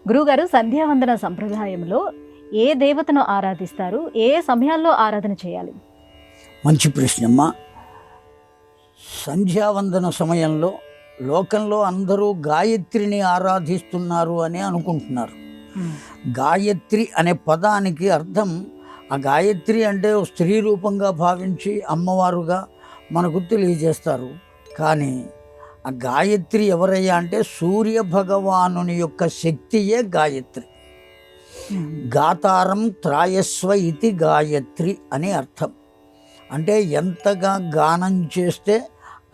గురువుగారు, సంధ్యావందన సంప్రదాయంలో ఏ దేవతను ఆరాధిస్తారు, ఏ సమయాల్లో ఆరాధన చేయాలి? మంచి ప్రశ్నమ్మ. సంధ్యావందన సమయంలో లోకంలో అందరూ గాయత్రిని ఆరాధిస్తున్నారు అని అనుకుంటున్నారు. గాయత్రి అనే పదానికి అర్థం, ఆ గాయత్రి అంటే స్త్రీ రూపంగా భావించి అమ్మవారుగా మనకు తెలియజేస్తారు. కానీ ఆ గాయత్రి ఎవరయ్యా అంటే సూర్య భగవానుని యొక్క శక్తియే గాయత్రి. గాతారం త్రాయస్వ ఇతి గాయత్రి అని అర్థం. అంటే ఎంతగా గానం చేస్తే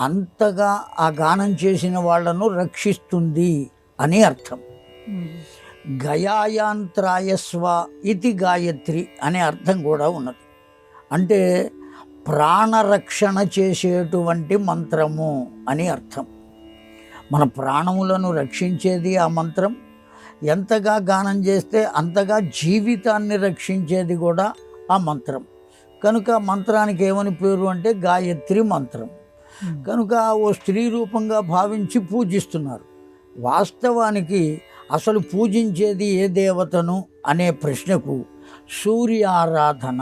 అంతగా ఆ గానం చేసిన వాళ్లను రక్షిస్తుంది అని అర్థం. గయాయాంత్రాయస్వ ఇతి గాయత్రి అనే అర్థం కూడా ఉన్నది. అంటే ప్రాణరక్షణ చేసేటువంటి మంత్రము అని అర్థం. మన ప్రాణములను రక్షించేది ఆ మంత్రం. ఎంతగా గానం చేస్తే అంతగా జీవితాన్ని రక్షించేది కూడా ఆ మంత్రం. కనుక మంత్రానికి ఏమని పేరు అంటే గాయత్రి మంత్రం. కనుక ఓ స్త్రీ రూపంగా భావించి పూజిస్తున్నారు. వాస్తవానికి అసలు పూజించేది ఏ దేవతను అనే ప్రశ్నకు సూర్య ఆరాధన.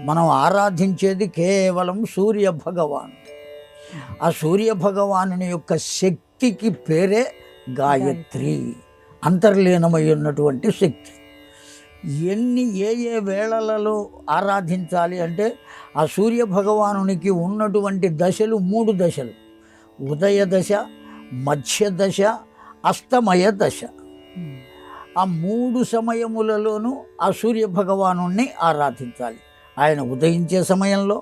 మనం ఆరాధించేది కేవలం సూర్య భగవాను. ఆ సూర్య భగవానుని యొక్క శక్తికి పేరే గాయత్రి, అంతర్లీనమై ఉన్నటువంటి శక్తి. ఏ వేళలలో ఆరాధించాలి అంటే ఆ సూర్య భగవానునికి ఉన్నటువంటి దశలు 3 దశలు: ఉదయ దశ, మధ్య దశ, అస్తమయ దశ. ఆ 3 సమయములలోనూ ఆ సూర్య భగవాను ఆరాధించాలి. ఆయన ఉదయించే సమయంలో,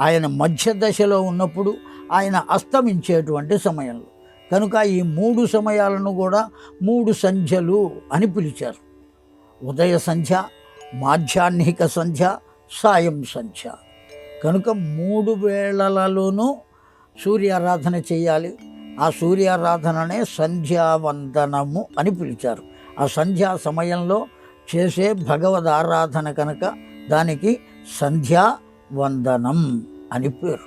ఆయన మధ్య దశలో ఉన్నప్పుడు, ఆయన అస్తమించేటువంటి సమయంలో. కనుక ఈ 3 సమయాలను కూడా 3 సంధ్యలు అని పిలిచారు. ఉదయ సంధ్య, మాధ్యాహ్నిక సంధ్య, సాయం సంధ్య. కనుక 3 వేళలలోనూ సూర్యారాధన చేయాలి. ఆ సూర్యారాధననే సంధ్యావందనము అని పిలిచారు. ఆ సంధ్యా సమయంలో చేసే భగవద్ ఆరాధన కనుక దానికి సంధ్యావందనం అని పేరు.